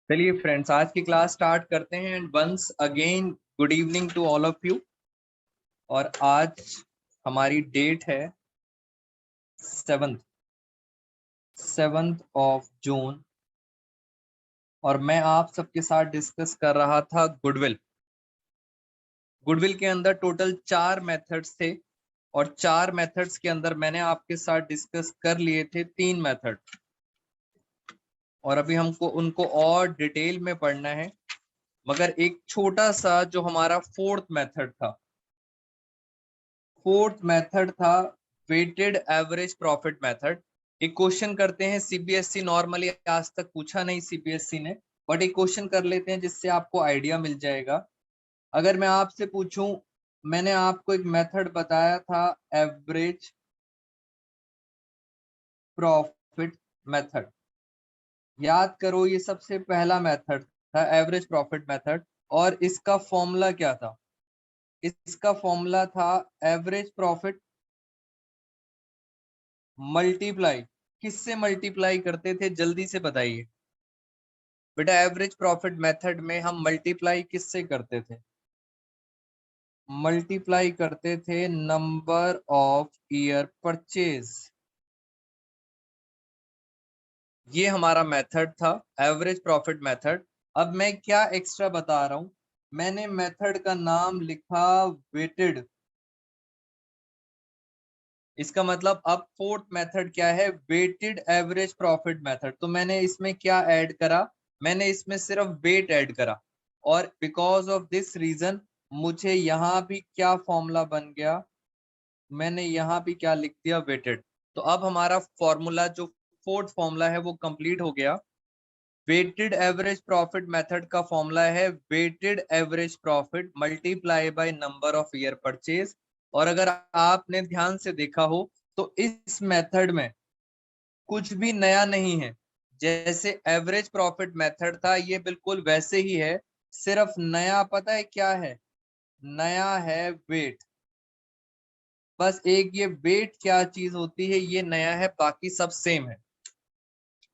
चलिए फ्रेंड्स, आज की क्लास स्टार्ट करते हैं। And once again good evening to all of you. और आज हमारी डेट है 7th ऑफ जून। और मैं आप सबके साथ डिस्कस कर रहा था गुडविल। गुडविल के अंदर टोटल 4 मेथड्स थे और 4 मेथड्स के अंदर मैंने आपके साथ डिस्कस कर लिए थे 3 मेथड। और अभी हमको उनको और डिटेल में पढ़ना है। मगर एक छोटा सा जो हमारा फोर्थ मेथड था वेटेड एवरेज प्रॉफिट मेथड। एक क्वेश्चन करते हैं, सीबीएसई नॉर्मली आज तक पूछा नहीं सीबीएसई ने, बट एक क्वेश्चन कर लेते हैं जिससे आपको आइडिया मिल जाएगा। अगर मैं आपसे पूछूं, मैंने आपको एक मेथड बताया था एवरेज प्रॉफिट मेथड। याद करो, ये सबसे पहला मेथड था एवरेज प्रॉफिट मेथड। और इसका फॉर्मूला क्या था? इसका फॉर्मूला था एवरेज प्रॉफिट मल्टीप्लाई। किससे मल्टीप्लाई करते थे, जल्दी से बताइए बेटा। एवरेज प्रॉफिट मेथड में हम मल्टीप्लाई किससे करते थे? मल्टीप्लाई करते थे नंबर ऑफ ईयर परचेज। ये हमारा मेथड था एवरेज प्रॉफिट मेथड। अब मैं क्या एक्स्ट्रा बता रहा हूं, मैंने मेथड का नाम लिखा वेटेड। इसका मतलब अब फोर्थ मेथड क्या है? Weighted average profit method. तो मैंने इसमें क्या ऐड करा? मैंने इसमें सिर्फ वेट ऐड करा। और बिकॉज ऑफ दिस रीजन मुझे यहाँ भी क्या फॉर्मूला बन गया, मैंने यहाँ भी क्या लिख दिया? वेटेड। तो अब हमारा फॉर्मूला जो फोर्थ फॉर्मूला है वो कंप्लीट हो गया। वेटेड एवरेज प्रॉफिट मेथड का फॉर्मूला है weighted average profit multiply by number of year purchase. और अगर आपने ध्यान से देखा हो तो इस मेथड में कुछ भी नया नहीं है। जैसे एवरेज प्रॉफिट मेथड था ये बिल्कुल वैसे ही है। सिर्फ नया पता है क्या है? नया है वेट। बस एक ये वेट क्या चीज होती है ये नया है, बाकी सब सेम है।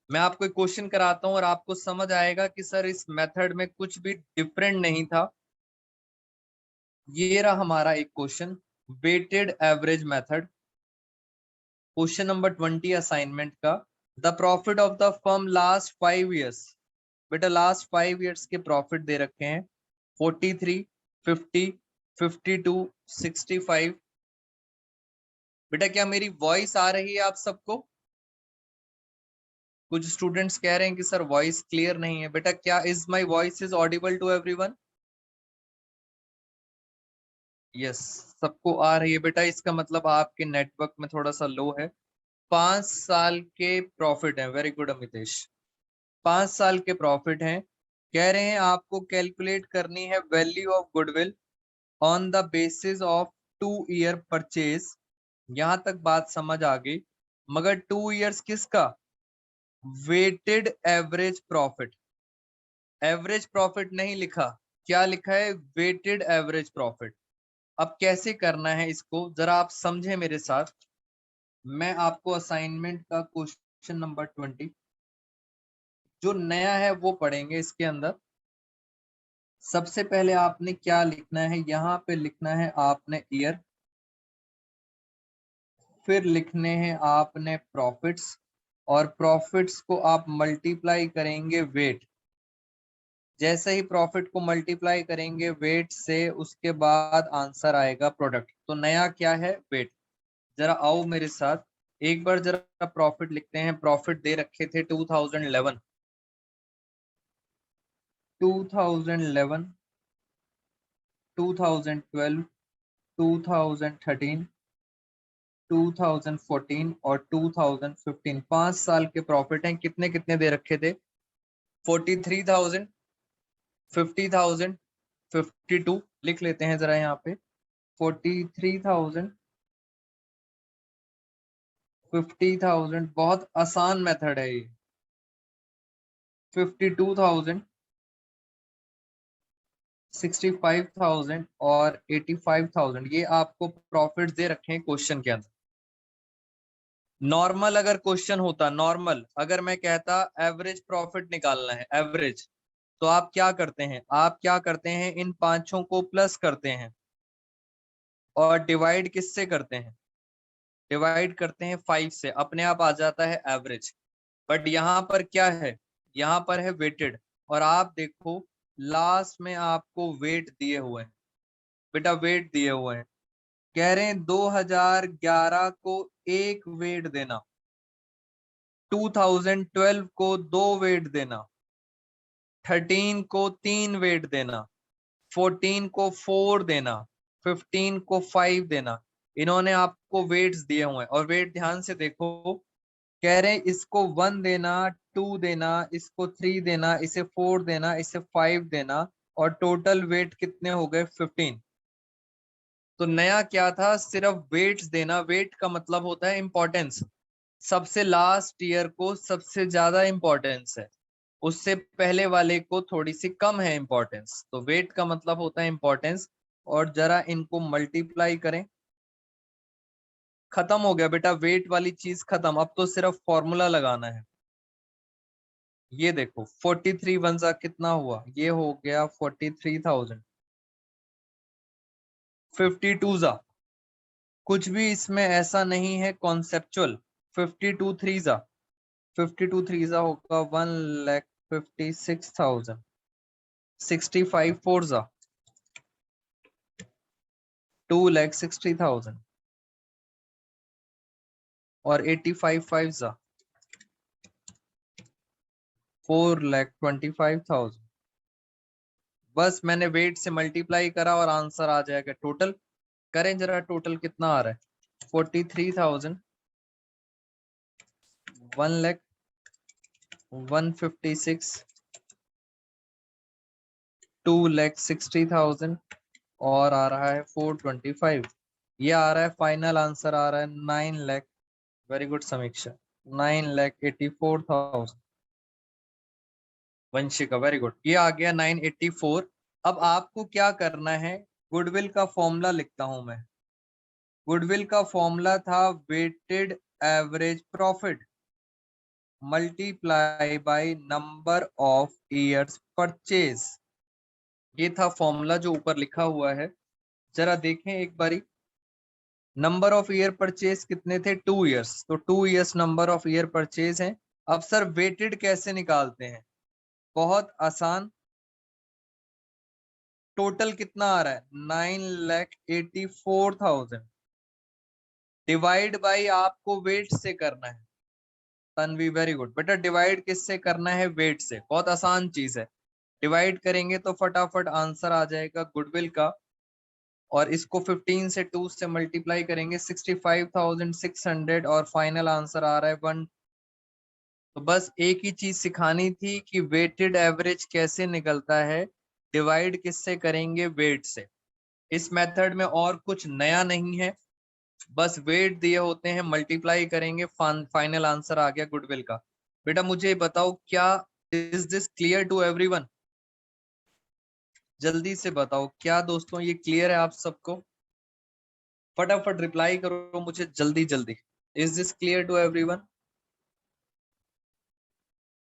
मैं आपको एक क्वेश्चन कराता हूं और आपको समझ आएगा कि सर इस मेथड में कुछ भी डिफरेंट नहीं था। ये रहा हमारा एक question, weighted average method. Question number 20 assignment का। The profit of the firm last 5 years. बेटा लास्ट 5 ईयर्स के प्रॉफिट दे रखे हैं 43, 50, 52, 65। बेटा क्या मेरी वॉइस आ रही है आप सबको? कुछ स्टूडेंट्स कह रहे हैं कि सर वॉइस क्लियर नहीं है। बेटा क्या is my voice is audible to everyone? Yes, सबको आ रही है बेटा। इसका मतलब आपके नेटवर्क में थोड़ा सा लो है। 5 साल के प्रॉफिट है। Very good Amitesh. 5 साल के प्रॉफिट हैं। कह रहे हैं आपको कैलकुलेट करनी है value of goodwill on the basis of 2 year purchase. यहां तक बात समझ आ गई। मगर 2 ईयर्स किसका? Weighted average profit. Average profit नहीं लिखा, क्या लिखा है? Weighted average profit. अब कैसे करना है इसको जरा आप समझे मेरे साथ। मैं आपको असाइनमेंट का क्वेश्चन नंबर 20 जो नया है वो पढ़ेंगे। इसके अंदर सबसे पहले आपने क्या लिखना है, यहाँ पे लिखना है आपने ईयर, फिर लिखने हैं आपने प्रॉफिट्स, और प्रॉफिट्स को आप मल्टीप्लाई करेंगे वेट। जैसे ही प्रॉफिट को मल्टीप्लाई करेंगे वेट से उसके बाद आंसर आएगा प्रोडक्ट। तो नया क्या है? वेट। जरा आओ मेरे साथ एक बार जरा प्रॉफिट लिखते हैं। प्रॉफिट दे रखे थे 2011, 2011, 2012, 2013, 2014 और 2015। 5 साल के प्रॉफिट हैं। कितने कितने दे रखे थे? 43,000, 50,000, 52। लिख लेते हैं जरा यहाँ पे 43,000, 50,000। बहुत आसान मेथड है ये। 52,000, 65,000 और 85,000। ये आपको प्रॉफिट दे रखे हैं क्वेश्चन के अंदर। नॉर्मल अगर क्वेश्चन होता, नॉर्मल अगर मैं कहता एवरेज प्रॉफिट निकालना है, एवरेज, तो आप क्या करते हैं, आप क्या करते हैं, इन पांचों को प्लस करते हैं और डिवाइड किससे करते हैं, डिवाइड करते हैं 5 से, अपने आप आ जाता है एवरेज। बट यहाँ पर क्या है, यहाँ पर है वेटेड। और आप देखो लास्ट में आपको वेट दिए हुए हैं, बेटा वेट दिए हुए हैं। कह रहे हैं 2011 को एक वेट देना, 2012 को 2 वेट देना, 13 को 3 वेट देना, 14 को 4 देना, 15 को 5 देना। इन्होंने आपको वेट्स दिए हुए हैं और वेट ध्यान से देखो, कह रहे हैं इसको 1 देना, 2 देना, इसको 3 देना, इसे 4 देना, इसे 5 देना, और टोटल वेट कितने हो गए 15। तो नया क्या था, सिर्फ वेट्स देना। वेट का मतलब होता है इंपॉर्टेंस, सबसे लास्ट ईयर को सबसे ज्यादा इंपॉर्टेंस है, उससे पहले वाले को थोड़ी सी कम है इंपॉर्टेंस। तो वेट का मतलब होता है इंपॉर्टेंस। और जरा इनको मल्टीप्लाई करें, खत्म हो गया बेटा वेट वाली चीज खत्म, अब तो सिर्फ फॉर्मूला लगाना है। ये देखो 43 वन सा कितना हुआ, ये हो गया 43,000। 52 जा, कुछ भी इसमें ऐसा नहीं है कॉन्सेप्चुअल। 52 थ्री जा, 52 थ्री जा होगा 1,56,000। 65 फोर जा 2,60,000 और 85 फाइव जा 4,25,000। बस मैंने वेट से मल्टीप्लाई करा और आंसर आ जाएगा टोटल। करें जरा टोटल कितना आ रहा है, 43,000, 1,156, 2,60,000 और आ रहा है 425। ये आ रहा है फाइनल आंसर आ रहा है 9 लाख। वेरी गुड समीक्षा, 9,84,000। वंशिका वेरी गुड, ये आ गया 984। अब आपको क्या करना है, गुडविल का फॉर्मूला लिखता हूं मैं। गुडविल का फॉर्मूला था weighted average profit multiply by number of years purchase. ये था फॉर्मूला जो ऊपर लिखा हुआ है, जरा देखें एक बारी। नंबर ऑफ ईयर परचेज कितने थे, 2 इयर्स, तो 2 years number of year purchase है। अब सर वेटेड कैसे निकालते हैं, बहुत आसान। टोटल कितना आ रहा है 9,84,000 डिवाइड बाई आपको वेट से करना है। तन्वी वेरी गुड बेटा, डिवाइड किससे करना है, वेट से, बहुत आसान चीज है। डिवाइड करेंगे तो फटाफट आंसर आ जाएगा गुडविल का। और इसको 15 से 2 से मल्टीप्लाई करेंगे 65,600 और फाइनल आंसर आ रहा है 1। तो बस एक ही चीज सिखानी थी कि वेटेड एवरेज कैसे निकलता है, डिवाइड किससे करेंगे, वेट से। इस मेथड में और कुछ नया नहीं है, बस वेट दिए होते हैं, मल्टीप्लाई करेंगे, फाइनल आंसर आ गया गुडविल का। बेटा मुझे बताओ, क्या is this clear to everyone, जल्दी से बताओ, क्या दोस्तों ये क्लियर है आप सबको? फटाफट रिप्लाई करो मुझे जल्दी जल्दी। Is this clear to everyone?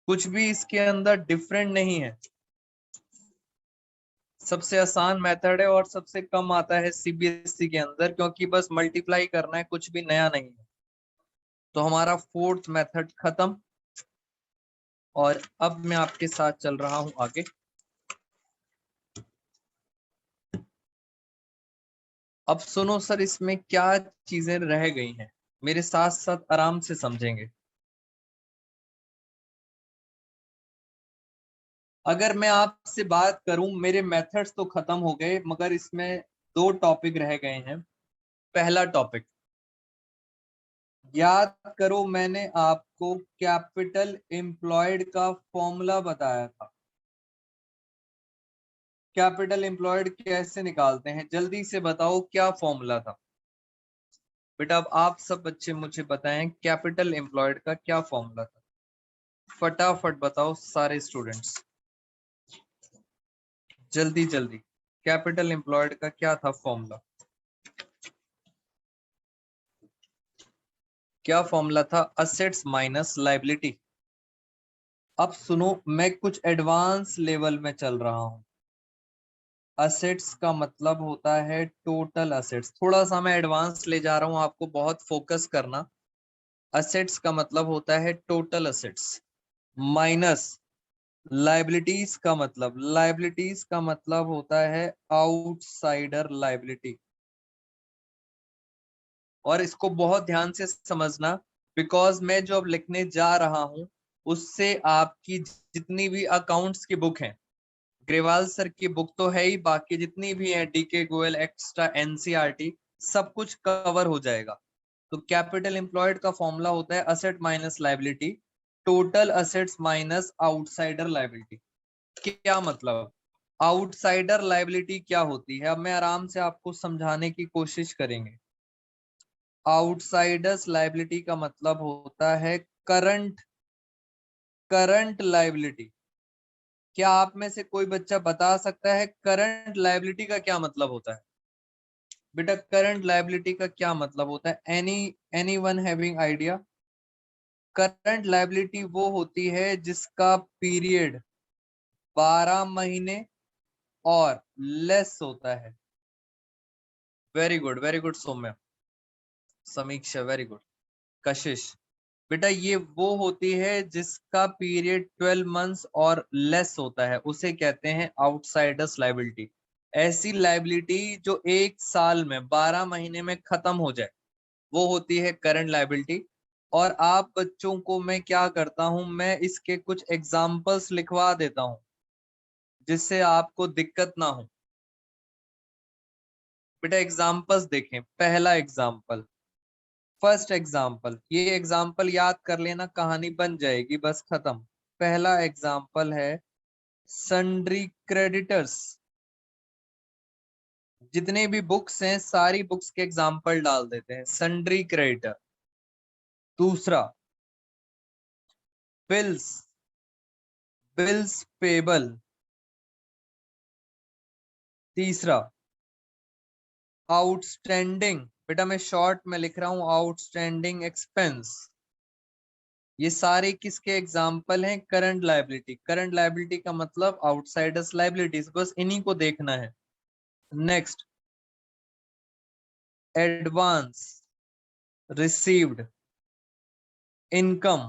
कुछ भी इसके अंदर डिफरेंट नहीं है, सबसे आसान मेथड है और सबसे कम आता है सीबीएसई के अंदर, क्योंकि बस मल्टीप्लाई करना है, कुछ भी नया नहीं है। तो हमारा फोर्थ मेथड खत्म और अब मैं आपके साथ चल रहा हूं आगे। अब सुनो सर, इसमें क्या चीजें रह गई हैं, मेरे साथ साथ आराम से समझेंगे। अगर मैं आपसे बात करूं, मेरे मेथड्स तो खत्म हो गए मगर इसमें 2 टॉपिक रह गए हैं। पहला टॉपिक याद करो, मैंने आपको कैपिटल एम्प्लॉयड का फॉर्मूला बताया था। कैपिटल एम्प्लॉयड कैसे निकालते हैं, जल्दी से बताओ क्या फॉर्मूला था। बेटा अब आप सब बच्चे मुझे बताएं कैपिटल एम्प्लॉयड का क्या फॉर्मूला था, फटाफट बताओ सारे स्टूडेंट्स, जल्दी जल्दी। कैपिटल एम्प्लॉयड का क्या था फॉर्मूला, क्या फॉर्मूला था, असेट्स माइनस लायबिलिटी। अब सुनो, मैं कुछ एडवांस लेवल में चल रहा हूं। असेट्स का मतलब होता है टोटल असेट्स। थोड़ा सा मैं एडवांस ले जा रहा हूं, आपको बहुत फोकस करना। असेट्स का मतलब होता है टोटल असेट्स माइनस लाइबिलिटीज का मतलब होता है आउटसाइडर लाइबिलिटी। और इसको बहुत ध्यान से समझना, बिकॉज मैं जो अब लिखने जा रहा हूं उससे आपकी जितनी भी अकाउंट्स की बुक है, ग्रेवाल सर की बुक तो है ही, बाकी जितनी भी है डीके गोयल एक्स्ट्रा एनसीईआरटी, सब कुछ कवर हो जाएगा। तो कैपिटल एम्प्लॉयड का फॉर्मूला होता है asset minus liability, total assets minus outsider liability. क्या मतलब, आउटसाइडर लाइबिलिटी क्या होती है, अब मैं आराम से आपको समझाने की कोशिश करेंगे। आउटसाइडर्स लाइबिलिटी का मतलब होता है करंट लाइबिलिटी। क्या आप में से कोई बच्चा बता सकता है करंट लाइबिलिटी का क्या मतलब होता है? बेटा करंट लाइबिलिटी का क्या मतलब होता है? Anyone having idea? Current liability वो होती है जिसका पीरियड 12 महीने और लेस होता है। वेरी गुड सौम्य, समीक्षा वेरी गुड, कशिश। बेटा ये वो होती है जिसका पीरियड 12 मंथ्स और लेस होता है, उसे कहते हैं आउटसाइडर्स लाइबिलिटी। ऐसी लाइबिलिटी जो एक साल में 12 महीने में खत्म हो जाए वो होती है करंट लाइबिलिटी। और आप बच्चों को मैं क्या करता हूं, मैं इसके कुछ एग्जाम्पल्स लिखवा देता हूं जिससे आपको दिक्कत ना हो। बेटा एग्जाम्पल्स देखें, पहला एग्जाम्पल, फर्स्ट एग्जाम्पल, ये एग्जाम्पल याद कर लेना, कहानी बन जाएगी, बस खत्म। पहला एग्जाम्पल है सन्ड्री क्रेडिटर्स। जितने भी बुक्स हैं सारी बुक्स के एग्जाम्पल डाल देते हैं, सन्ड्री क्रेडिटर। दूसरा बिल्स, बिल्स पेबल। तीसरा आउटस्टैंडिंग, बेटा मैं शॉर्ट में लिख रहा हूं आउटस्टैंडिंग एक्सपेंस। ये सारे किसके एग्जाम्पल हैं? Current liability. करंट लाइबिलिटी का मतलब आउटसाइडर्स लाइबिलिटीज, बस इन्हीं को देखना है। Next advance received income,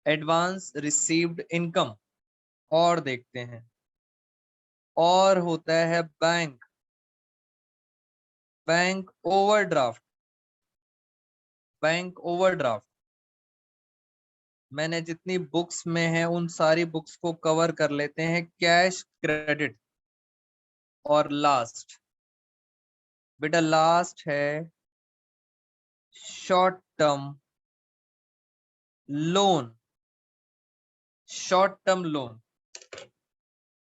advance received income. और देखते हैं, और होता है बैंक ओवरड्राफ्ट, बैंक ओवरड्राफ्ट। मैंने जितनी बुक्स में है उन सारी बुक्स को कवर कर लेते हैं, कैश क्रेडिट। और लास्ट, बेटा लास्ट है short term loan, short term loan.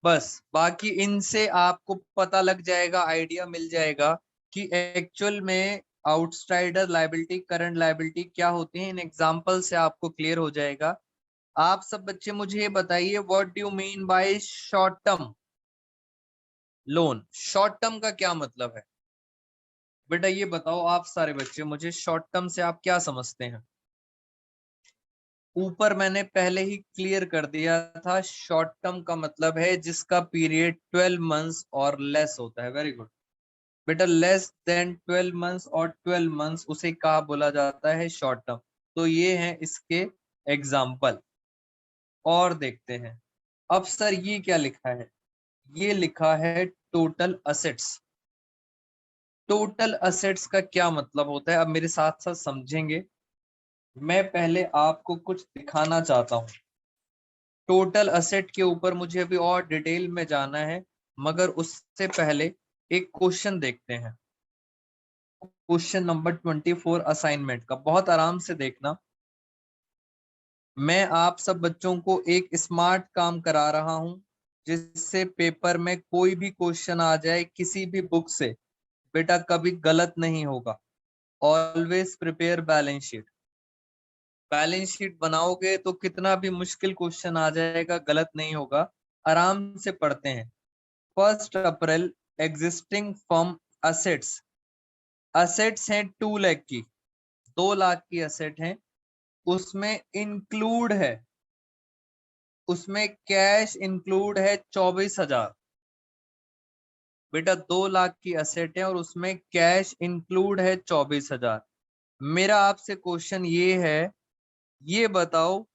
बस बाकी इनसे आपको पता लग जाएगा, आइडिया मिल जाएगा कि एक्चुअल में आउटसाइडर लायबिलिटी करंट लायबिलिटी क्या होती है। इन एग्जांपल से आपको क्लियर हो जाएगा। आप सब बच्चे मुझे ये बताइए, what do you mean by short term loan? Short term का क्या मतलब है? बेटा ये बताओ आप सारे बच्चे मुझे, शॉर्ट टर्म से आप क्या समझते हैं? ऊपर मैंने पहले ही क्लियर कर दिया था, शॉर्ट टर्म का मतलब है जिसका पीरियड 12 मंथ्स और लेस होता है। वेरी गुड बेटा, लेस देन 12 मंथ्स और 12 मंथ्स उसे क्या बोला जाता है? Short term. तो ये हैं इसके एग्जाम्पल। और देखते हैं, अब सर ये क्या लिखा है? ये लिखा है टोटल असेट्स। टोटल असेट्स का क्या मतलब होता है, अब मेरे साथ साथ समझेंगे। मैं पहले आपको कुछ दिखाना चाहता हूं। टोटल असेट के ऊपर मुझे अभी और डिटेल में जाना है, मगर उससे पहले एक क्वेश्चन देखते हैं। क्वेश्चन नंबर 24 असाइनमेंट का, बहुत आराम से देखना। मैं आप सब बच्चों को एक स्मार्ट काम करा रहा हूं जिससे पेपर में कोई भी क्वेश्चन आ जाए किसी भी बुक से, बेटा कभी गलत नहीं होगा। Always prepare balance sheet. Balance sheet बनाओगे तो कितना भी मुश्किल क्वेश्चन आ जाएगा गलत नहीं होगा। आराम से पढ़ते हैं। 1 अप्रैल एग्जिस्टिंग फर्म असेट्स, असेट्स हैं 2 लाख की, 2 लाख की असेट है, उसमें इंक्लूड है उसमें कैश इंक्लूड है 24,000। बेटा 2 लाख की असेट है और उसमें कैश इंक्लूड है 24,000। मेरा आपसे क्वेश्चन ये है, ये बताओ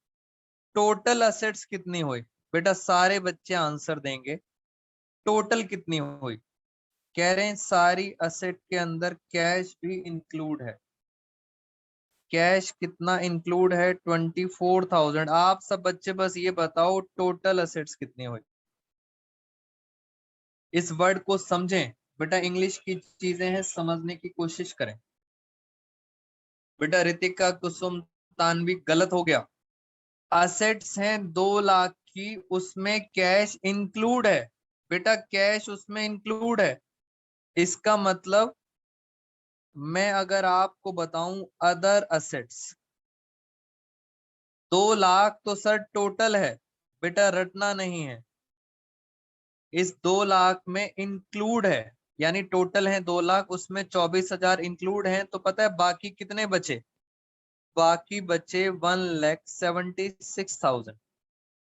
टोटल असेट्स कितनी हुई। बेटा सारे बच्चे आंसर देंगे, टोटल कितनी हुई। कह रहे हैं सारी असेट के अंदर कैश भी इंक्लूड है। कैश कितना इंक्लूड है? 24,000। आप सब बच्चे बस ये बताओ टोटल असेट्स कितनी हुई। इस वर्ड को समझें बेटा, इंग्लिश की चीजें हैं, समझने की कोशिश करें। बेटा ऋतिका, कुसुम, तानवी, गलत हो गया। असेट्स हैं 2 लाख की, उसमें कैश इंक्लूड है। बेटा कैश उसमें इंक्लूड है, इसका मतलब मैं अगर आपको बताऊं अदर असेट्स, 2 लाख तो सर टोटल है, बेटा रटना नहीं है। इस 2 लाख में इंक्लूड है, यानी टोटल है 2 लाख, उसमें 24,000 इंक्लूड है, तो पता है बाकी कितने बचे? बाकी बचे 1,76,000।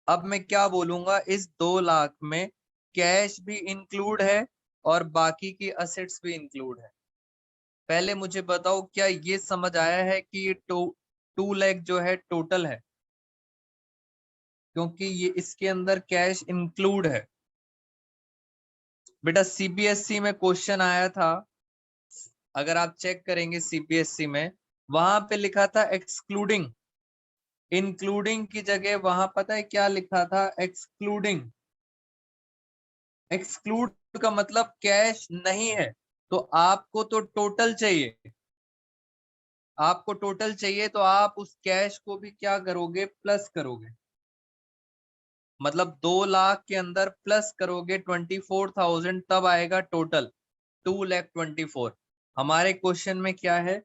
अब मैं क्या बोलूंगा, इस 2 लाख में कैश भी इंक्लूड है और बाकी की असेट्स भी इंक्लूड है। पहले मुझे बताओ क्या ये समझ आया है कि ये 2 लाख जो है टोटल है, क्योंकि ये इसके अंदर कैश इंक्लूड है। बेटा सीबीएसई में क्वेश्चन आया था, अगर आप चेक करेंगे सीबीएसई में, वहां पे लिखा था एक्सक्लूडिंग। इंक्लूडिंग की जगह वहां पता है क्या लिखा था? एक्सक्लूडिंग। एक्सक्लूड का मतलब कैश नहीं है, तो आपको तो टोटल चाहिए। आपको टोटल चाहिए तो आप उस कैश को भी क्या करोगे? प्लस करोगे। मतलब 2 लाख के अंदर प्लस करोगे 24,000, तब आएगा टोटल 2,24,000। हमारे क्वेश्चन में क्या है?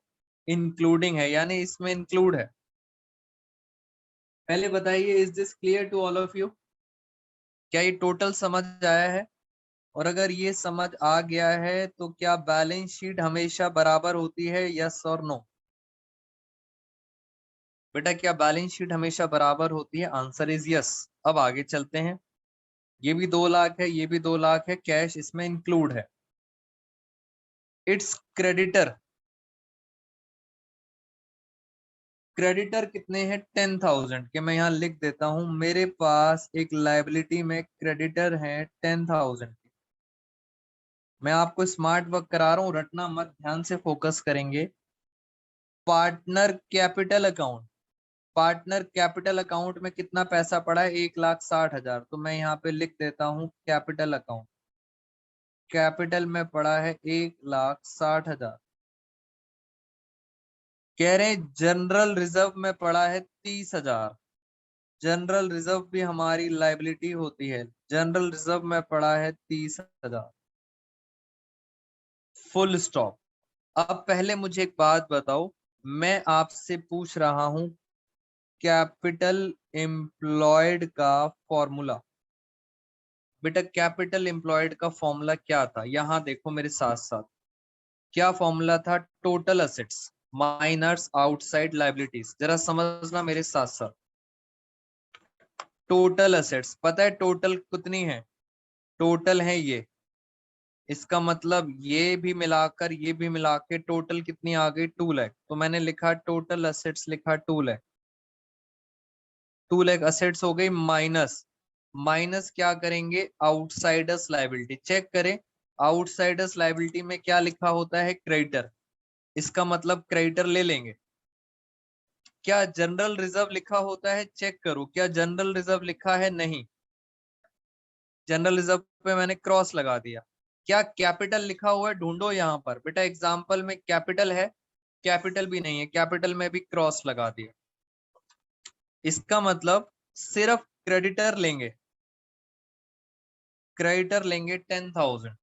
इंक्लूडिंग है, यानी इसमें इंक्लूड है। पहले बताइए, is this clear to all of you? क्या ये टोटल समझ आया है? और अगर ये समझ आ गया है तो क्या बैलेंस शीट हमेशा बराबर होती है? यस और नो? बेटा क्या बैलेंस शीट हमेशा बराबर होती है? Answer is yes. अब आगे चलते हैं। ये भी 2 लाख है, ये भी 2 लाख है, कैश इसमें इंक्लूड है। It's creditor. क्रेडिटर कितने हैं? 10,000 के। मैं यहाँ लिख देता हूं, मेरे पास एक लाइबिलिटी में क्रेडिटर है 10,000 के। मैं आपको स्मार्ट वर्क करा रहा हूँ, रटना मत, ध्यान से फोकस करेंगे। Partner capital account, partner capital account में कितना पैसा पड़ा है? 1,60,000। तो मैं यहाँ पे लिख देता हूँ कैपिटल अकाउंट। कैपिटल में पड़ा है 1,60,000। कह रहे हैं जनरल रिजर्व में पड़ा है 30,000। जनरल रिजर्व भी हमारी लाइबिलिटी होती है। जनरल रिजर्व में पड़ा है 30,000। Full stop. अब पहले मुझे एक बात बताओ, मैं आपसे पूछ रहा हूं कैपिटल एम्प्लॉयड का फॉर्मूला। बेटा कैपिटल एम्प्लॉयड का फॉर्मूला क्या था? यहां देखो मेरे साथ साथ, क्या फॉर्मूला था? Total assets minus outside liabilities. जरा समझना मेरे साथ साथ। टोटल असेट्स पता है टोटल कितनी है? टोटल है ये, इसका मतलब ये भी मिलाकर ये भी मिला के टोटल कितनी आ गई? 2 लाख। तो मैंने लिखा टोटल असेट्स, लिखा 2 लाख। 2 लाख असेट्स हो गई, माइनस माइनस क्या करेंगे? Outsiders liability. चेक करें, आउटसाइडर्स लाइबिलिटी में क्या लिखा होता है? क्रेडिटर। इसका मतलब क्रेडिटर ले लेंगे। क्या जनरल रिजर्व लिखा होता है? चेक करो, क्या जनरल रिजर्व लिखा है? नहीं। जनरल रिजर्व पे मैंने क्रॉस लगा दिया। क्या कैपिटल लिखा हुआ है? ढूंढो यहाँ पर। बेटा एग्जाम्पल में कैपिटल है? कैपिटल भी नहीं है, कैपिटल में भी क्रॉस लगा दिया। इसका मतलब सिर्फ क्रेडिटर लेंगे, क्रेडिटर लेंगे 10,000।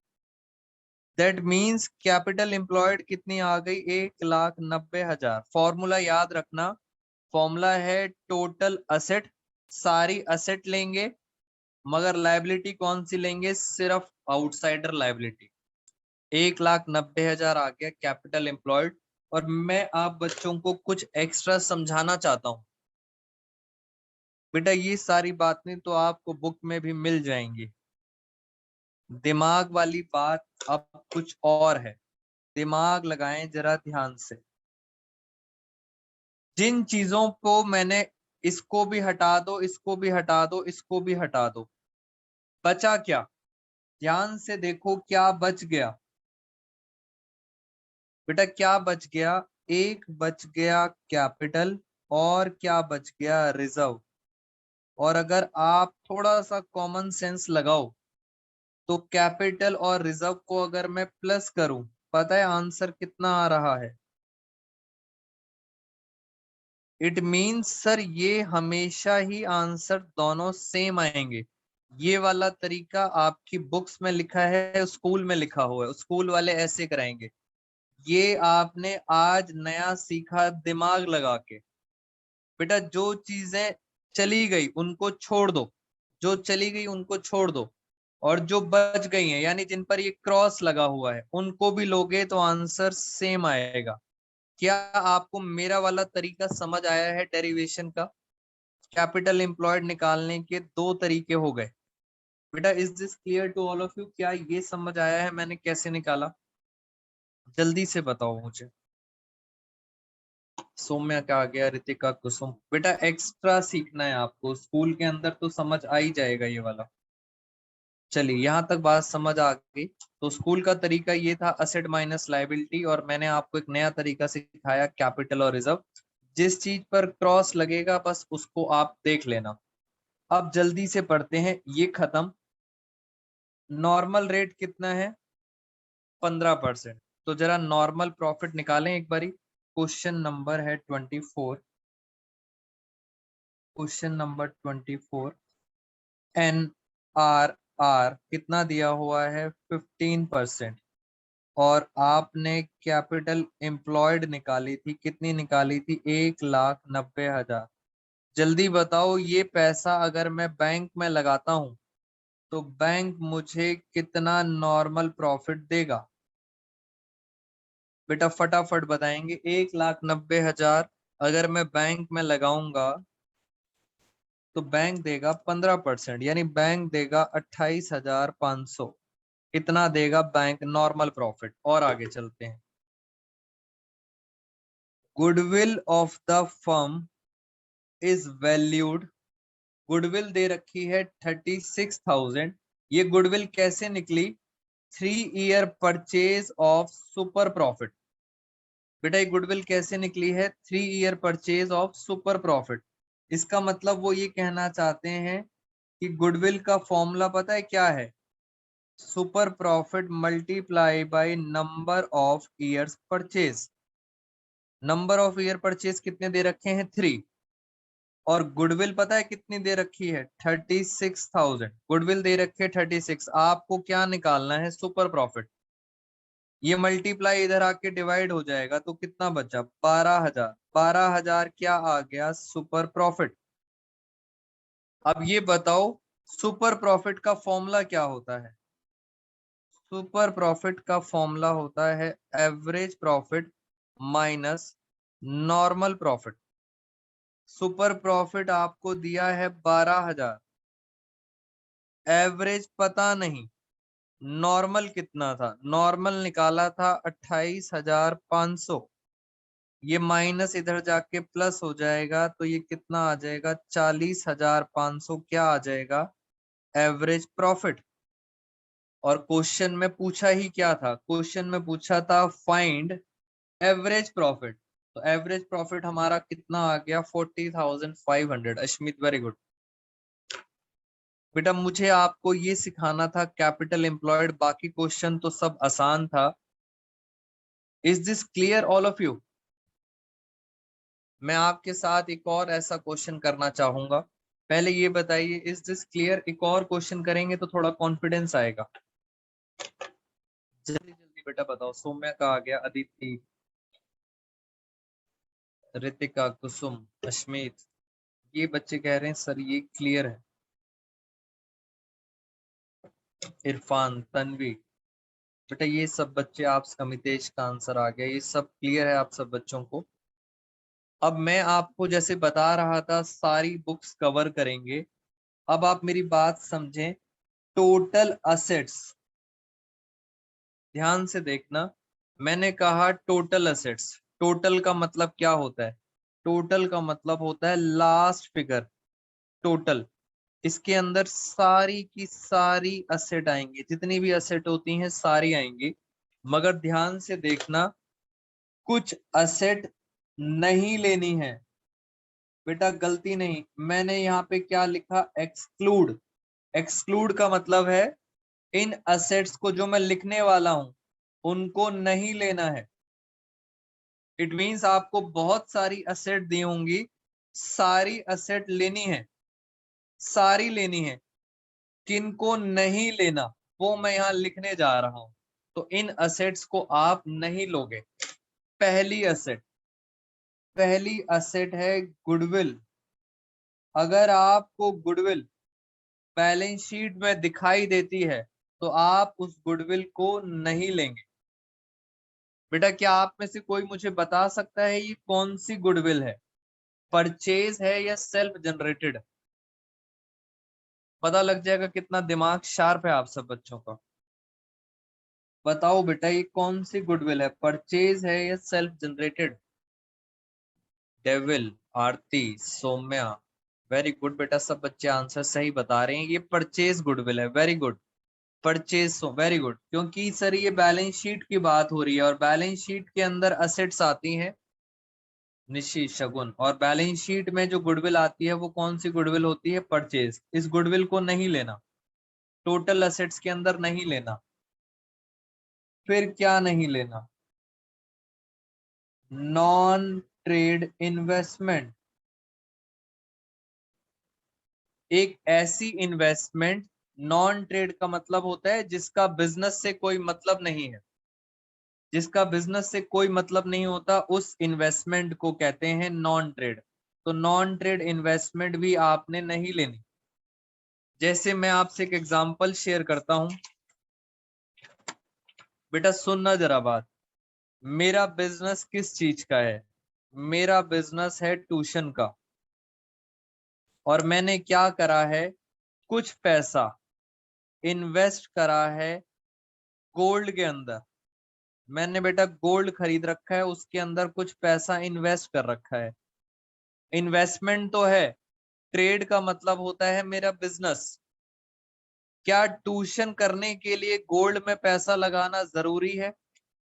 दैट मीन्स कैपिटल एम्प्लॉयड कितनी आ गई? 1,90,000। फॉर्मूला याद रखना, फॉर्मूला है टोटल असेट। सारी असेट लेंगे, मगर लाइबिलिटी कौन सी लेंगे? सिर्फ आउटसाइडर लाइबिलिटी। 1,90,000 आ गया कैपिटल एम्प्लॉयड। और मैं आप बच्चों को कुछ एक्स्ट्रा समझाना चाहता हूं। बेटा ये सारी बातें तो आपको बुक में भी मिल जाएंगी। दिमाग वाली बात अब कुछ और है, दिमाग लगाएं जरा ध्यान से। जिन चीजों को मैंने, इसको भी हटा दो, इसको भी हटा दो, इसको भी हटा दो, बचा क्या? ध्यान से देखो क्या बच गया। बेटा क्या बच गया? एक बच गया कैपिटल, और क्या बच गया? रिजर्व। और अगर आप थोड़ा सा कॉमन सेंस लगाओ तो कैपिटल और रिजर्व को अगर मैं प्लस करूं, पता है आंसर कितना आ रहा है? इट मीन्स सर ये हमेशा ही आंसर दोनों सेम आएंगे। ये वाला तरीका आपकी बुक्स में लिखा है, स्कूल में लिखा हुआ है, स्कूल वाले ऐसे कराएंगे। ये आपने आज नया सीखा दिमाग लगा के। बेटा जो चीजें चली गई उनको छोड़ दो, जो चली गई उनको छोड़ दो, और जो बच गई हैं यानी जिन पर ये क्रॉस लगा हुआ है उनको भी लोगे तो आंसर सेम आएगा। क्या आपको मेरा वाला तरीका समझ आया है डेरिवेशन का? कैपिटल एम्प्लॉयड निकालने के दो तरीके हो गए। बेटा is this clear to all of you? क्या ये समझ आया है मैंने कैसे निकाला? जल्दी से बताओ मुझे। सौम्या का आ गया, रितिका, कुसुम। बेटा एक्स्ट्रा सीखना है आपको, स्कूल के अंदर तो समझ आ ही जाएगा ये वाला। चलिए यहाँ तक बात समझ आ गई। तो स्कूल का तरीका ये था असेट माइनस लायबिलिटी, और मैंने आपको एक नया तरीका सिखाया कैपिटल और रिजर्व। जिस चीज पर क्रॉस लगेगा बस उसको आप देख लेना। अब जल्दी से पढ़ते हैं, ये खत्म। नॉर्मल रेट कितना है? 15%। तो जरा नॉर्मल प्रॉफिट निकालें एक बारी। क्वेश्चन नंबर है 24। Question number 24। N R R कितना दिया हुआ है? 15%। और आपने कैपिटल एम्प्लॉयड निकाली थी, कितनी निकाली थी? 1,90,000। जल्दी बताओ ये पैसा अगर मैं बैंक में लगाता हूं तो बैंक मुझे कितना नॉर्मल प्रॉफिट देगा? बेटा फटाफट बताएंगे। 1,90,000 अगर मैं बैंक में लगाऊंगा तो बैंक देगा 15%, यानी बैंक देगा 28,500। इतना देगा बैंक नॉर्मल प्रॉफिट। और आगे चलते हैं। Goodwill of the firm is valued. Goodwill दे रखी है 36,000। ये गुडविल कैसे निकली? 3 year purchase of super profit. बेटा ये गुडविल कैसे निकली है? 3 year purchase of super profit. इसका मतलब वो ये कहना चाहते हैं कि गुडविल का फॉर्मूला पता है क्या है? Super profit multiply by number of years purchase. Number of year purchase कितने दे रखे हैं? 3। और गुडविल पता है कितनी दे रखी है? 36,000। गुडविल दे रखी है 36। आपको क्या निकालना है? Super profit. ये मल्टीप्लाई इधर आके डिवाइड हो जाएगा तो कितना बचा? 12,000। 12,000 क्या आ गया? Super profit. अब ये बताओ सुपर प्रॉफिट का फॉर्मूला क्या होता है? सुपर प्रॉफिट का फॉर्मूला होता है average profit minus normal profit. Super profit आपको दिया है 12,000, एवरेज पता नहीं, नॉर्मल कितना था? नॉर्मल निकाला था 28,500। ये माइनस इधर जाके प्लस हो जाएगा तो ये कितना आ जाएगा? 40,500 क्या आ जाएगा? Average profit. और क्वेश्चन में पूछा ही क्या था? क्वेश्चन में पूछा था फाइंड एवरेज प्रॉफिट। तो एवरेज प्रॉफिट हमारा कितना आ गया? 40,500। Ashmit very good. बेटा मुझे आपको ये सिखाना था कैपिटल एम्प्लॉयड, बाकी क्वेश्चन तो सब आसान था। Is this clear all of you? मैं आपके साथ एक और ऐसा क्वेश्चन करना चाहूंगा। पहले ये बताइए इज दिस क्लियर? एक और क्वेश्चन करेंगे तो थोड़ा कॉन्फिडेंस आएगा। जल्दी जल्दी बेटा बताओ। सौम्या का आ गया, अदिति, रितिका, कुसुम, अश्मित। ये बच्चे कह रहे हैं सर ये क्लियर है। इरफान, तन्वी। बेटा ये सब बच्चे, आप, अमितेश का आंसर आ गया। ये सब क्लियर है आप सब बच्चों को? अब मैं आपको जैसे बता रहा था सारी बुक्स कवर करेंगे। अब आप मेरी बात समझें। टोटल असेट्स, ध्यान से देखना, मैंने कहा टोटल असेट्स। टोटल का मतलब क्या होता है? टोटल का मतलब होता है लास्ट फिगर, टोटल। इसके अंदर सारी की सारी असेट आएंगी, जितनी भी असेट होती हैं सारी आएंगी। मगर ध्यान से देखना, कुछ असेट नहीं लेनी है। बेटा गलती नहीं, मैंने यहाँ पे क्या लिखा? एक्सक्लूड। एक्सक्लूड का मतलब है इन असेट्स को जो मैं लिखने वाला हूं उनको नहीं लेना है। इट मीन्स आपको बहुत सारी असेट दी होंगी, सारी असेट लेनी है, सारी लेनी है। किनको नहीं लेना वो मैं यहाँ लिखने जा रहा हूं। तो इन असेट्स को आप नहीं लोगे। पहली असेट, पहली असेट है गुडविल। अगर आपको गुडविल बैलेंस शीट में दिखाई देती है तो आप उस गुडविल को नहीं लेंगे। बेटा क्या आप में से कोई मुझे बता सकता है ये कौन सी गुडविल है? परचेज है या सेल्फ जनरेटेड? पता लग जाएगा कितना दिमाग शार्प है आप सब बच्चों का। बताओ बेटा ये कौन सी गुडविल है, परचेज है या सेल्फ जनरेटेड? डेविल, आरती, सौम्या, वेरी गुड बेटा, सब बच्चे आंसर सही बता रहे हैं। ये परचेज गुडविल है, very good. Purchase, very good. क्योंकि सर ये बैलेंस शीट की बात हो रही है और बैलेंस शीट के अंदर असेट्स आती हैं, निश्चित शगुन, और बैलेंस शीट में जो गुडविल आती है वो कौन सी गुडविल होती है? परचेज। इस गुडविल को नहीं लेना, टोटल असेट्स के अंदर नहीं लेना। फिर क्या नहीं लेना? Non trade investment. एक ऐसी इन्वेस्टमेंट, नॉन ट्रेड का मतलब होता है जिसका बिजनेस से कोई मतलब नहीं है, जिसका बिजनेस से कोई मतलब नहीं होता, उस इन्वेस्टमेंट को कहते हैं नॉन ट्रेड। तो नॉन ट्रेड इन्वेस्टमेंट भी आपने नहीं लेनी। जैसे मैं आपसे एक एग्जांपल शेयर करता हूं, बेटा सुनना जरा बात। मेरा बिजनेस किस चीज का है? मेरा बिजनेस है ट्यूशन का। और मैंने क्या करा है? कुछ पैसा इन्वेस्ट करा है गोल्ड के अंदर। मैंने बेटा गोल्ड खरीद रखा है, उसके अंदर कुछ पैसा इन्वेस्ट कर रखा है। इन्वेस्टमेंट तो है, ट्रेड का मतलब होता है मेरा बिजनेस। क्या ट्यूशन करने के लिए गोल्ड में पैसा लगाना जरूरी है?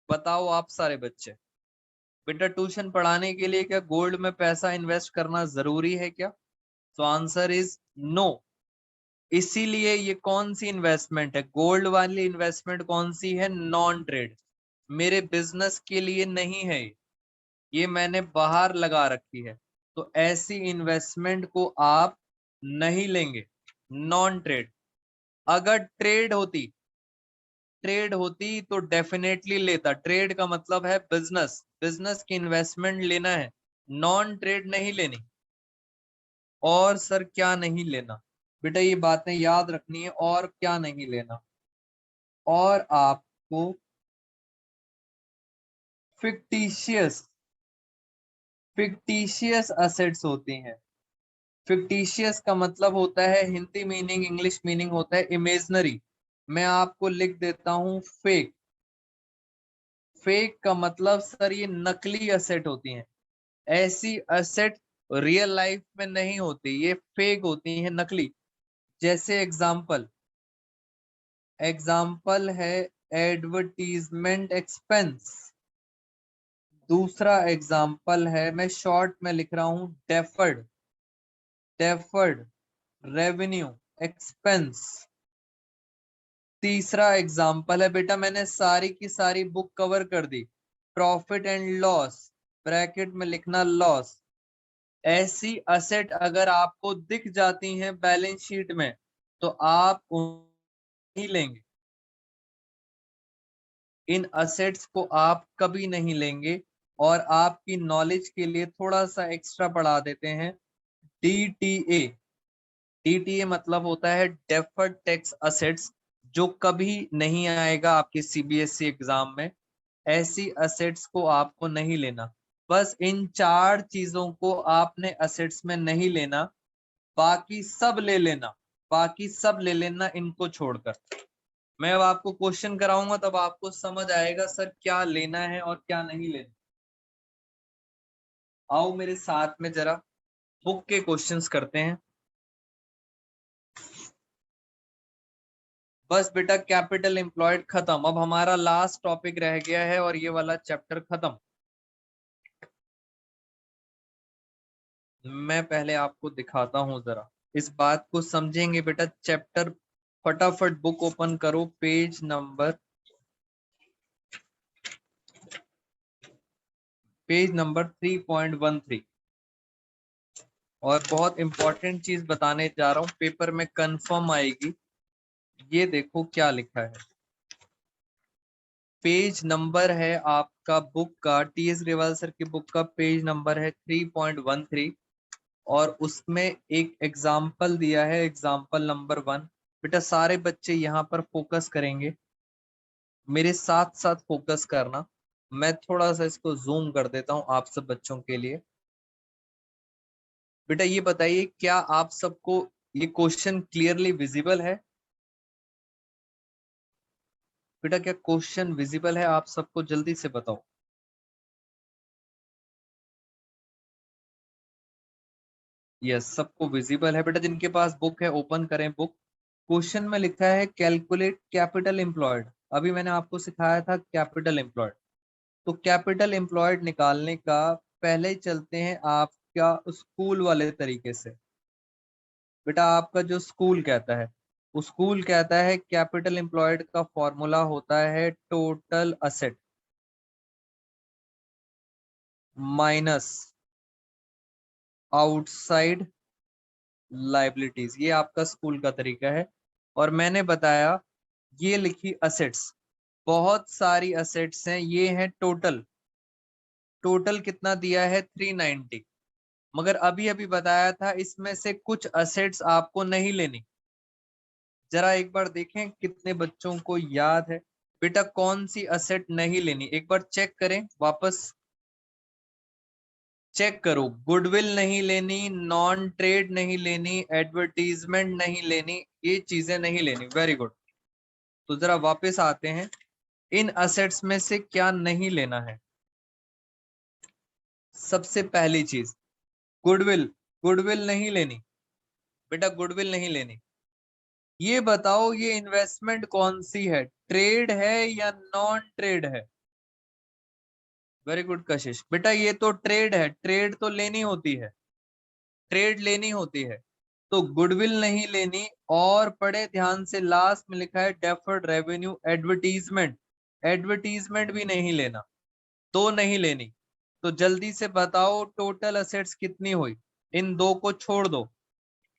बताओ आप सारे बच्चे। बेटा ट्यूशन पढ़ाने के लिए क्या गोल्ड में पैसा इन्वेस्ट करना जरूरी है क्या? तो आंसर इज नो। इसीलिए ये कौन सी इन्वेस्टमेंट है? गोल्ड वाली इन्वेस्टमेंट कौन सी है? Non trade. मेरे बिजनेस के लिए नहीं है ये मैंने बाहर लगा रखी है। तो ऐसी इन्वेस्टमेंट को आप नहीं लेंगे, नॉन ट्रेड। अगर ट्रेड होती, ट्रेड होती तो डेफिनेटली लेता। ट्रेड का मतलब है बिजनेस, बिजनेस की इन्वेस्टमेंट लेना है, नॉन ट्रेड नहीं लेनी। और सर क्या नहीं लेना? बेटा ये बातें याद रखनी है, और क्या नहीं लेना? और आपको फिक्टिशियस, फिक्टिशियस असेट्स होती हैं। फिक्टिशियस का मतलब होता है, हिंदी मीनिंग इंग्लिश मीनिंग होता है इमेजनरी। मैं आपको लिख देता हूं फेक। फेक का मतलब सर ये नकली असेट होती हैं। ऐसी असेट रियल लाइफ में नहीं होती, ये फेक होती हैं, नकली। जैसे एग्जाम्पल, एग्जाम्पल है एडवर्टीजमेंट एक्सपेंस। दूसरा एग्जाम्पल है, मैं शॉर्ट में लिख रहा हूं, डेफर्ड, डेफर्ड रेवेन्यू एक्सपेंस। तीसरा एग्जाम्पल है, बेटा मैंने सारी की सारी बुक कवर कर दी, प्रॉफिट एंड लॉस, ब्रैकेट में लिखना लॉस। ऐसी असेट अगर आपको दिख जाती हैं बैलेंस शीट में तो आप नहीं लेंगे। इन असेट्स को आप कभी नहीं लेंगे। और आपकी नॉलेज के लिए थोड़ा सा एक्स्ट्रा पढ़ा देते हैं, डीटीए। डीटीए मतलब होता है डेफर्ड टैक्स असेट्स, जो कभी नहीं आएगा आपके सीबीएसई एग्जाम में। ऐसी असेट्स को आपको नहीं लेना। बस इन 4 चीजों को आपने असेट्स में नहीं लेना, बाकी सब ले लेना, बाकी सब ले लेना इनको छोड़कर। मैं अब आपको क्वेश्चन कराऊंगा तब आपको समझ आएगा सर क्या लेना है और क्या नहीं लेना। आओ मेरे साथ में जरा बुक के क्वेश्चंस करते हैं। बस बेटा कैपिटल एम्प्लॉयड खत्म, अब हमारा लास्ट टॉपिक रह गया है और ये वाला चैप्टर खत्म। मैं पहले आपको दिखाता हूं, जरा इस बात को समझेंगे बेटा। चैप्टर फटाफट बुक ओपन करो, पेज नंबर 3.13। और बहुत इंपॉर्टेंट चीज बताने जा रहा हूं, पेपर में कंफर्म आएगी। ये देखो क्या लिखा है। पेज नंबर है आपका बुक का, टीएस ग्रेवाल सर की बुक का पेज नंबर है 3.13। और उसमें एक एग्जाम्पल दिया है, एग्जाम्पल नंबर 1। बेटा सारे बच्चे यहाँ पर फोकस करेंगे, मेरे साथ साथ फोकस करना। मैं थोड़ा सा इसको जूम कर देता हूँ आप सब बच्चों के लिए। बेटा ये बताइए क्या आप सबको ये क्वेश्चन क्लियरली विजिबल है? बेटा क्या क्वेश्चन विजिबल है आप सबको? जल्दी से बताओ। यस, सबको विजिबल है। बेटा जिनके पास बुक है ओपन करें बुक। क्वेश्चन में लिखा है कैलकुलेट कैपिटल एम्प्लॉयड। अभी मैंने आपको सिखाया था कैपिटल एम्प्लॉयड। तो कैपिटल एम्प्लॉयड निकालने का पहले ही चलते हैं आपका स्कूल वाले तरीके से। बेटा आपका जो स्कूल कहता है, वो स्कूल कहता है कैपिटल एम्प्लॉयड का फॉर्मूला होता है total asset minus outside liabilities. ये आपका स्कूल का तरीका है। और मैंने बताया ये लिखी असेट्स, बहुत सारी असेट्स हैं, ये है टोटल। टोटल कितना दिया है 390। मगर अभी अभी बताया था इसमें से कुछ असेट्स आपको नहीं लेनी। जरा एक बार देखें कितने बच्चों को याद है बेटा कौन सी असेट नहीं लेनी। एक बार चेक करें, वापस चेक करो। गुडविल नहीं लेनी, नॉन ट्रेड नहीं लेनी, एडवर्टीजमेंट नहीं लेनी, ये चीजें नहीं लेनी। Very good. तो जरा वापस आते हैं, इन असेट्स में से क्या नहीं लेना है। सबसे पहली चीज गुडविल। गुडविल नहीं लेनी बेटा, गुडविल नहीं लेनी। ये बताओ ये इन्वेस्टमेंट कौन सी है, ट्रेड है या नॉन ट्रेड है? वेरी गुड कशिश। बेटा ये तो ट्रेड है, ट्रेड तो लेनी होती है, ट्रेड लेनी होती है। तो गुडविल नहीं लेनी। और पढ़े ध्यान से, लास्ट में लिखा है डेफर्ड रेवेन्यू एडवर्टीजमेंट। एडवर्टीजमेंट भी नहीं लेना, तो नहीं लेनी। तो जल्दी से बताओ टोटल असेट्स कितनी हुई। इन दो को छोड़ दो,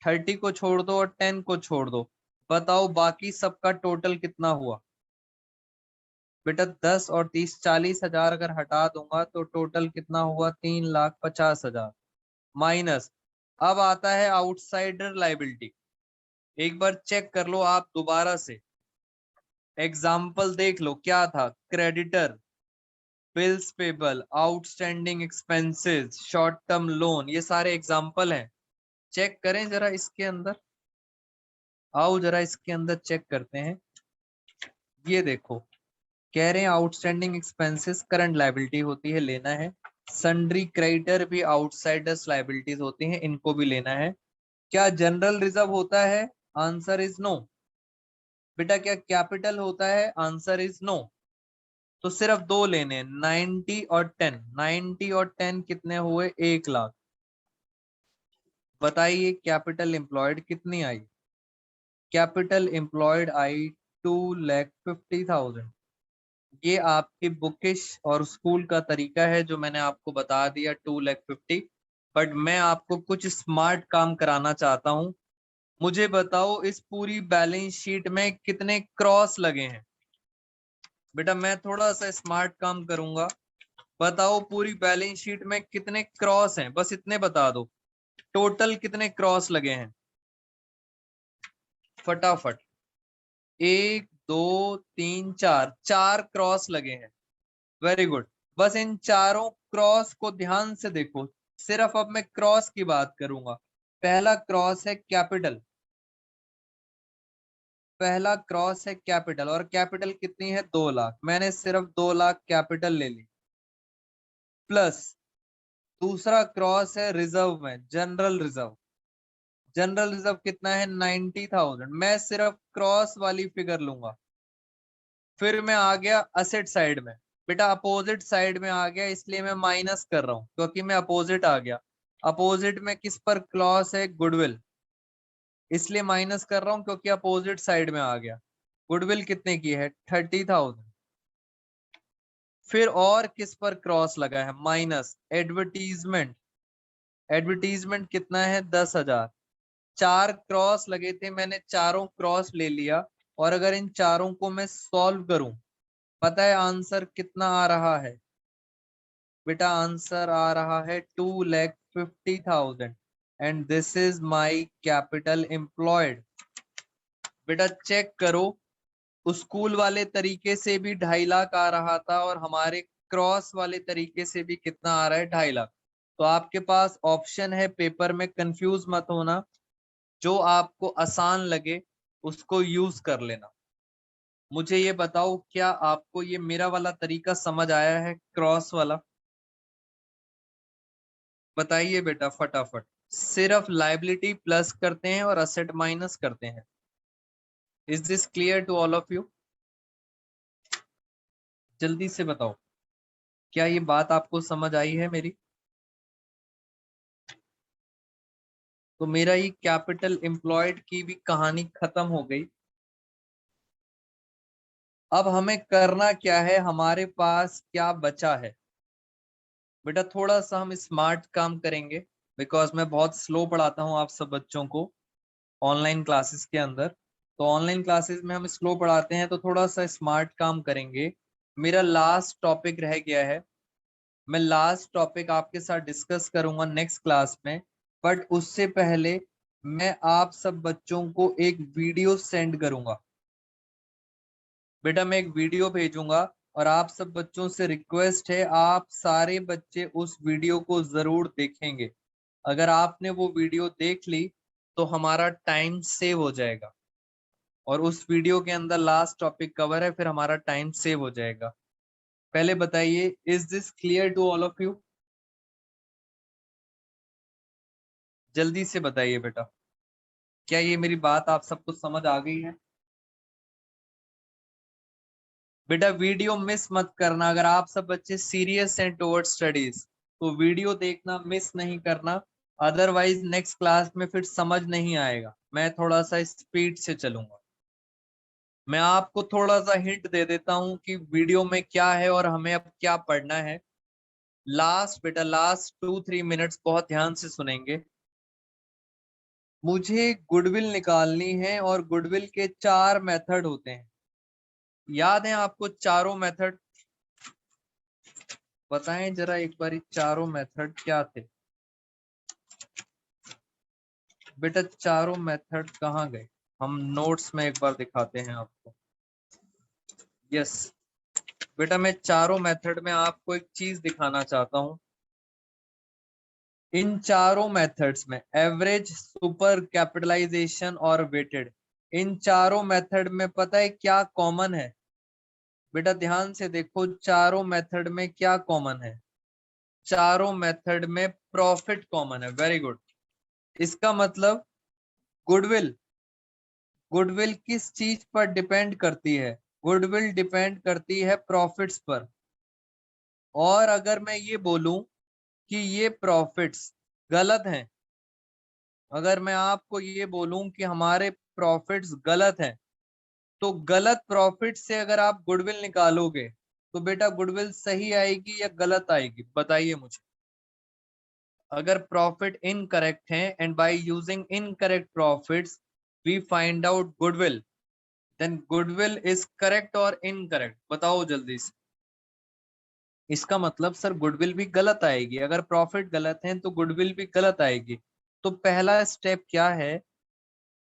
30 को छोड़ दो और 10 को छोड़ दो। बताओ बाकी सबका टोटल कितना हुआ। बेटा 10 और 30, 40,000 अगर हटा दूंगा तो टोटल कितना हुआ, 3,50,000 माइनस। अब आता है आउटसाइडर लाइबिलिटी। एक बार चेक कर लो आप दोबारा से, एग्जाम्पल देख लो क्या था। Creditor, bills payable, outstanding expenses, short term loan, ये सारे एग्जाम्पल हैं। चेक करें जरा इसके अंदर, आओ जरा इसके अंदर चेक करते हैं। ये देखो कह रहे हैं आउटस्टैंडिंग एक्सपेंसेस करंट लायबिलिटी होती है, लेना है। सन्ड्री क्रेडिटर भी आउटसाइडर्स लायबिलिटीज होती हैं, इनको भी लेना है। क्या जनरल रिजर्व होता है? Answer is no. बेटा क्या कैपिटल होता है? Answer is no. तो सिर्फ दो लेने, 90 और 10। 90 और 10 कितने हुए? 1,00,000। बताइए कैपिटल एम्प्लॉयड कितनी आई? कैपिटल एम्प्लॉयड आई 2,50,000। ये आपकी बुकिश और स्कूल का तरीका है जो मैंने आपको बता दिया, 2,50,000। बट मैं आपको कुछ स्मार्ट काम कराना चाहता हूं। मुझे बताओ इस पूरी बैलेंस शीट में कितने क्रॉस लगे हैं। बेटा मैं थोड़ा सा स्मार्ट काम करूंगा, बताओ पूरी बैलेंस शीट में कितने क्रॉस हैं, बस इतने बता दो। टोटल कितने क्रॉस लगे हैं फटाफट। 1 2 3 4, 4 क्रॉस लगे हैं। Very good. बस इन चारों क्रॉस को ध्यान से देखो, सिर्फ अब मैं क्रॉस की बात करूंगा। पहला क्रॉस है कैपिटल, पहला क्रॉस है कैपिटल, और कैपिटल कितनी है 2 लाख, मैंने सिर्फ 2 लाख कैपिटल ले ली। प्लस दूसरा क्रॉस है रिजर्व में, जनरल रिजर्व, जनरल रिजर्व कितना है 90,000, मैं सिर्फ क्रॉस वाली फिगर लूंगा। फिर मैं आ गया असेट साइड में, बेटा अपोजिट साइड में आ गया, इसलिए मैं माइनस कर रहा हूं क्योंकि मैं अपोजिट आ गया। अपोजिट में किस पर क्लॉस है, गुडविल, इसलिए माइनस कर रहा हूं क्योंकि अपोजिट साइड में आ गया। गुडविल कितने की है 30,000। फिर और किस पर क्रॉस लगा है, माइनस एडवर्टीजमेंट, एडवर्टीजमेंट कितना है 10,000। 4 क्रॉस लगे थे, मैंने चारों क्रॉस ले लिया, और अगर इन चारों को मैं सॉल्व करूं, पता है आंसर कितना आ रहा है, बेटा आंसर आ रहा है 2,50,000, and this is my capital employed. बेटा चेक करो, स्कूल वाले तरीके से भी 2.5 लाख आ रहा था, और हमारे क्रॉस वाले तरीके से भी कितना आ रहा है 2.5 लाख। तो आपके पास ऑप्शन है, पेपर में कंफ्यूज मत होना, जो आपको आसान लगे उसको यूज कर लेना। मुझे ये बताओ, क्या आपको ये मेरा वाला तरीका समझ आया है, क्रॉस वाला? बताइए बेटा फटाफट। सिर्फ लायबिलिटी प्लस करते हैं और असेट माइनस करते हैं। Is this clear to all of you? जल्दी से बताओ, क्या ये बात आपको समझ आई है मेरी? तो मेरा ये कैपिटल एम्प्लॉयड की भी कहानी खत्म हो गई। अब हमें करना क्या है, हमारे पास क्या बचा है? बेटा थोड़ा सा हम स्मार्ट काम करेंगे, बिकॉज मैं बहुत स्लो पढ़ाता हूँ आप सब बच्चों को ऑनलाइन क्लासेस के अंदर। तो ऑनलाइन क्लासेस में हम स्लो पढ़ाते हैं, तो थोड़ा सा स्मार्ट काम करेंगे। मेरा लास्ट टॉपिक रह गया है, मैं लास्ट टॉपिक आपके साथ डिस्कस करूंगा नेक्स्ट क्लास में। बट उससे पहले मैं आप सब बच्चों को एक वीडियो सेंड करूंगा। बेटा मैं एक वीडियो भेजूंगा, और आप सब बच्चों से रिक्वेस्ट है, आप सारे बच्चे उस वीडियो को जरूर देखेंगे। अगर आपने वो वीडियो देख ली तो हमारा टाइम सेव हो जाएगा, और उस वीडियो के अंदर लास्ट टॉपिक कवर है, फिर हमारा टाइम सेव हो जाएगा। पहले बताइए, is this clear to all of you? जल्दी से बताइए बेटा, क्या ये मेरी बात आप सबको समझ आ गई है? बेटा वीडियो मिस मत करना, अगर आप सब बच्चे सीरियस हैं टुवर्ड स्टडीज तो वीडियो देखना मिस नहीं करना। अदरवाइज नेक्स्ट क्लास में फिर समझ नहीं आएगा, मैं थोड़ा सा स्पीड से चलूंगा। मैं आपको थोड़ा सा हिंट दे देता हूं कि वीडियो में क्या है और हमें अब क्या पढ़ना है। लास्ट बेटा, लास्ट 2-3 मिनट्स बहुत ध्यान से सुनेंगे। मुझे गुडविल निकालनी है, और गुडविल के 4 मेथड होते हैं। याद है आपको चारों मेथड? बताएं जरा एक बार, चारों मेथड क्या थे? बेटा चारों मेथड कहाँ गए? हम नोट्स में एक बार दिखाते हैं आपको। यस बेटा, मैं चारों मेथड में आपको एक चीज दिखाना चाहता हूं। इन चारों मेथड्स में एवरेज, सुपर कैपिटलाइजेशन और वेटेड, इन चारों मेथड में पता है क्या कॉमन है? बेटा ध्यान से देखो, चारों मेथड में क्या कॉमन है? चारों मेथड में प्रॉफिट कॉमन है। Very good. इसका मतलब गुडविल, गुडविल किस चीज पर डिपेंड करती है? गुडविल डिपेंड करती है प्रॉफिट्स पर। और अगर मैं ये बोलूं कि ये प्रॉफिट्स गलत हैं, अगर मैं आपको ये बोलूं कि हमारे प्रॉफिट्स गलत हैं, तो गलत प्रॉफिट से अगर आप गुडविल निकालोगे तो बेटा गुडविल सही आएगी या गलत आएगी, बताइए मुझे। अगर प्रॉफिट इनकरेक्ट है, and by using incorrect profits we find out goodwill, then goodwill is correct और इनकरेक्ट, बताओ जल्दी से। इसका मतलब सर गुडविल भी गलत आएगी, अगर प्रॉफिट गलत है तो गुडविल भी गलत आएगी। तो पहला स्टेप क्या है?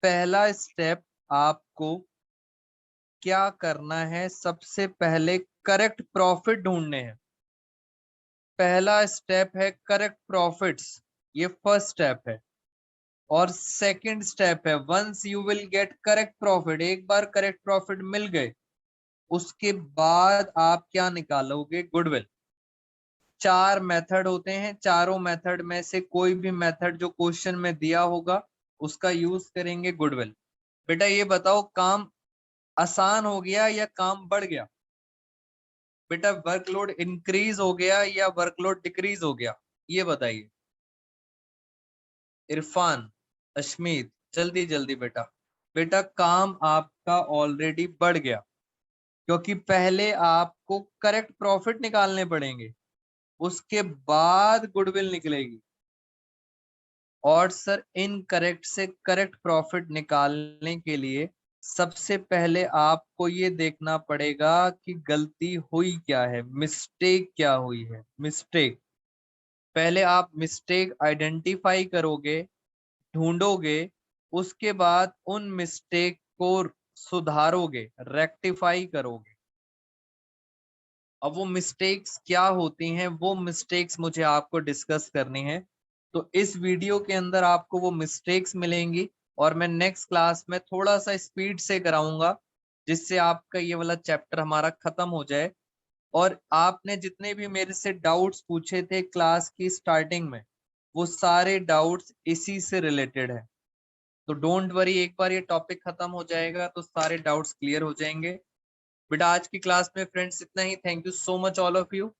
पहला स्टेप आपको क्या करना है, सबसे पहले करेक्ट प्रॉफिट ढूंढने हैं। पहला स्टेप है करेक्ट प्रॉफिट्स, ये फर्स्ट स्टेप है। और सेकंड स्टेप है once you will get correct profit, एक बार करेक्ट प्रॉफिट मिल गए उसके बाद आप क्या निकालोगे, गुडविल। 4 मेथड होते हैं, चारों मेथड में से कोई भी मेथड जो क्वेश्चन में दिया होगा उसका यूज करेंगे गुडविल। बेटा ये बताओ काम आसान हो गया या काम बढ़ गया? बेटा वर्कलोड इंक्रीज हो गया या वर्कलोड डिक्रीज हो गया, ये बताइए। इरफान, अश्मीत, जल्दी जल्दी बेटा। बेटा काम आपका ऑलरेडी बढ़ गया, क्योंकि पहले आपको करेक्ट प्रॉफिट निकालने पड़ेंगे, उसके बाद गुडविल निकलेगी। और सर इनकरेक्ट से करेक्ट प्रॉफिट निकालने के लिए सबसे पहले आपको ये देखना पड़ेगा कि गलती हुई क्या है, मिस्टेक क्या हुई है। मिस्टेक पहले आप मिस्टेक आइडेंटिफाई करोगे, ढूंढोगे, उसके बाद उन मिस्टेक को सुधारोगे, रेक्टिफाई करोगे। अब वो मिस्टेक्स क्या होती हैं, वो मिस्टेक्स मुझे आपको डिस्कस करनी है। तो इस वीडियो के अंदर आपको वो मिस्टेक्स मिलेंगी और मैं नेक्स्ट क्लास में थोड़ा सा स्पीड से कराऊंगा, जिससे आपका ये वाला चैप्टर हमारा खत्म हो जाए। और आपने जितने भी मेरे से डाउट्स पूछे थे क्लास की स्टार्टिंग में, वो सारे डाउट्स इसी से रिलेटेड है। तो डोंट वरी, एक बार ये टॉपिक खत्म हो जाएगा तो सारे डाउट्स क्लियर हो जाएंगे। बेटा आज की क्लास में फ्रेंड्स इतना ही। Thank you so much all of you.